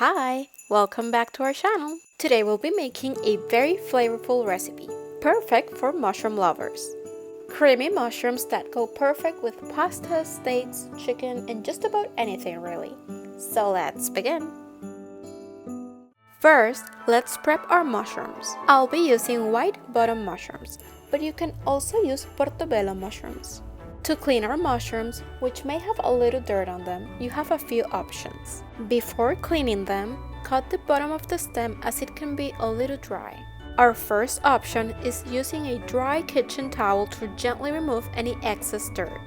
Hi, welcome back to our channel. Today we'll be making a very flavorful recipe, perfect for mushroom lovers. Creamy mushrooms that go perfect with pasta, steaks, chicken, and just about anything really. So let's begin. First, let's prep our mushrooms. I'll be using white bottom mushrooms, but you can also use portobello mushrooms. To clean our mushrooms, which may have a little dirt on them, you have a few options. Before cleaning them, cut the bottom of the stem as it can be a little dry. Our first option is using a dry kitchen towel to gently remove any excess dirt.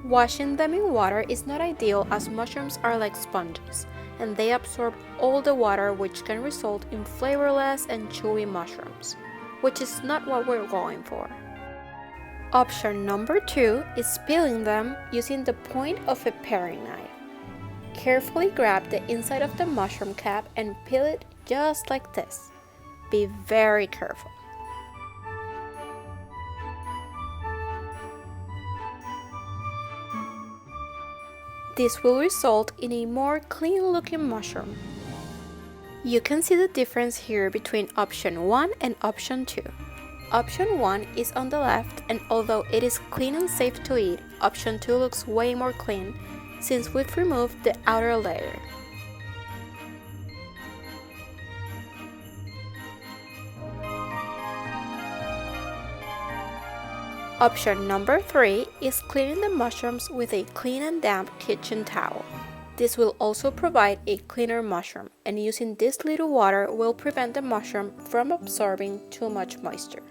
Washing them in water is not ideal as mushrooms are like sponges, and they absorb all the water, which can result in flavorless and chewy mushrooms, which is not what we're going for. Option number 2 is peeling them using the point of a paring knife. Carefully grab the inside of the mushroom cap and peel it just like this. Be very careful. This will result in a more clean-looking mushroom. You can see the difference here between option 1 and option 2. Option 1 is on the left, and although it is clean and safe to eat, option 2 looks way more clean since we've removed the outer layer. Option number 3 is cleaning the mushrooms with a clean and damp kitchen towel. This will also provide a cleaner mushroom, and using this little water will prevent the mushroom from absorbing too much moisture.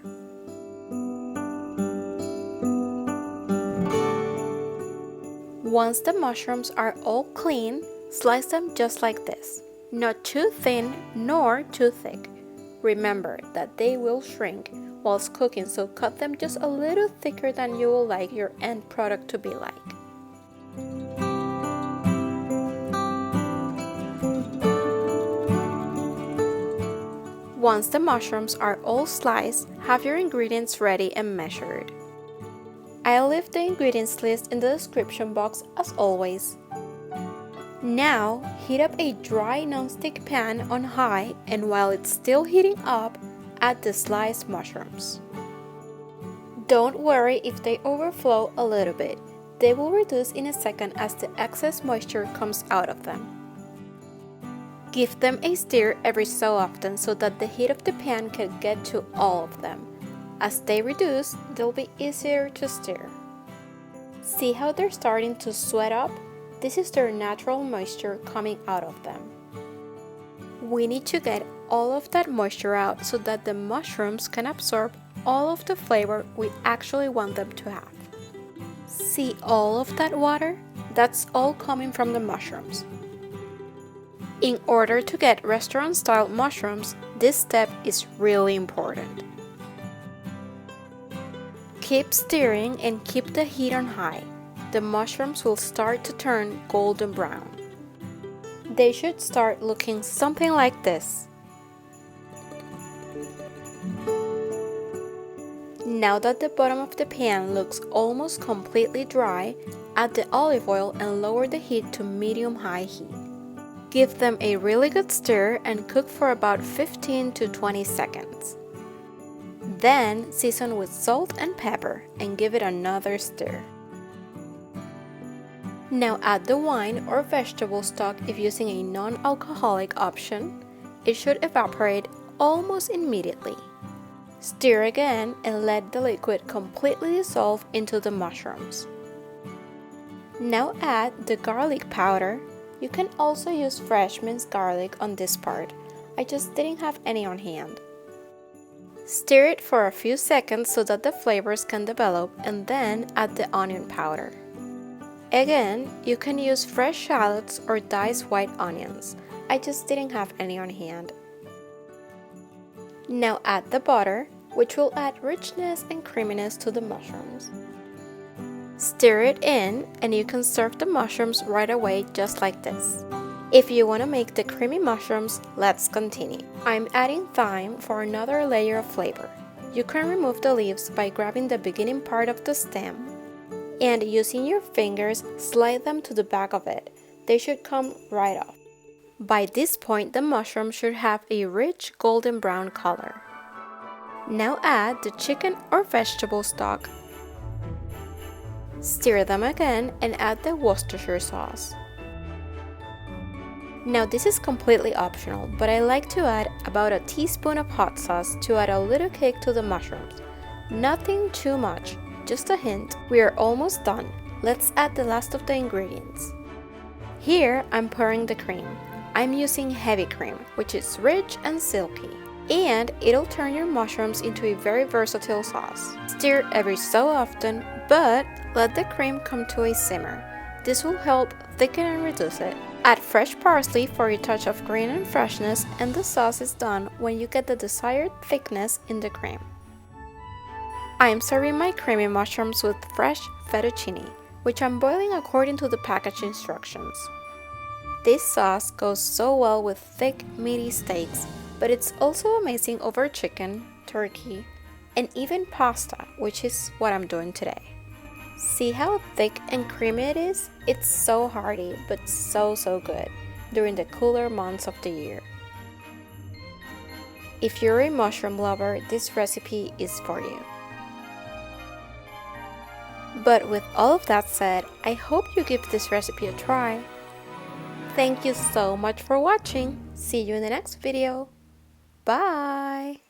Once the mushrooms are all clean, slice them just like this. Not too thin nor too thick. Remember that they will shrink whilst cooking, so cut them just a little thicker than you will like your end product to be like. Once the mushrooms are all sliced, have your ingredients ready and measured. I'll leave the ingredients list in the description box as always. Now, heat up a dry non-stick pan on high, and while it's still heating up, add the sliced mushrooms. Don't worry if they overflow a little bit. They will reduce in a second as the excess moisture comes out of them. Give them a stir every so often so that the heat of the pan can get to all of them. As they reduce, they'll be easier to stir. See how they're starting to sweat up? This is their natural moisture coming out of them. We need to get all of that moisture out so that the mushrooms can absorb all of the flavor we actually want them to have. See all of that water? That's all coming from the mushrooms. In order to get restaurant-style mushrooms, this step is really important. Keep stirring and keep the heat on high. The mushrooms will start to turn golden brown. They should start looking something like this. Now that the bottom of the pan looks almost completely dry, add the olive oil and lower the heat to medium-high heat. Give them a really good stir and cook for about 15 to 20 seconds. Then season with salt and pepper and give it another stir. Now add the wine or vegetable stock if using a non-alcoholic option. It should evaporate almost immediately. Stir again and let the liquid completely dissolve into the mushrooms. Now add the garlic powder. You can also use fresh minced garlic on this part. I just didn't have any on hand. Stir it for a few seconds so that the flavors can develop, and then add the onion powder. Again, you can use fresh shallots or diced white onions. I just didn't have any on hand. Now add the butter, which will add richness and creaminess to the mushrooms. Stir it in, and you can serve the mushrooms right away just like this. If you want to make the creamy mushrooms, let's continue. I'm adding thyme for another layer of flavor. You can remove the leaves by grabbing the beginning part of the stem and using your fingers slide them to the back of it. They should come right off. By this point, the mushroom should have a rich golden brown color. Now add the chicken or vegetable stock. Stir them again and add the Worcestershire sauce. Now this is completely optional, but I like to add about a teaspoon of hot sauce to add a little kick to the mushrooms. Nothing too much, just a hint. We are almost done. Let's add the last of the ingredients. Here I'm pouring the cream. I'm using heavy cream, which is rich and silky, and it'll turn your mushrooms into a very versatile sauce. Stir every so often, but let the cream come to a simmer. This will help thicken and reduce it. Add fresh parsley for a touch of green and freshness, and the sauce is done when you get the desired thickness in the cream. I am serving my creamy mushrooms with fresh fettuccine, which I'm boiling according to the package instructions. This sauce goes so well with thick, meaty steaks, but it's also amazing over chicken, turkey, and even pasta, which is what I'm doing today. See how thick and creamy it is? It's so hearty, but so good during the cooler months of the year. If you're a mushroom lover, this recipe is for you. But with all of that said, I hope you give this recipe a try. Thank you so much for watching. See you in the next video. Bye!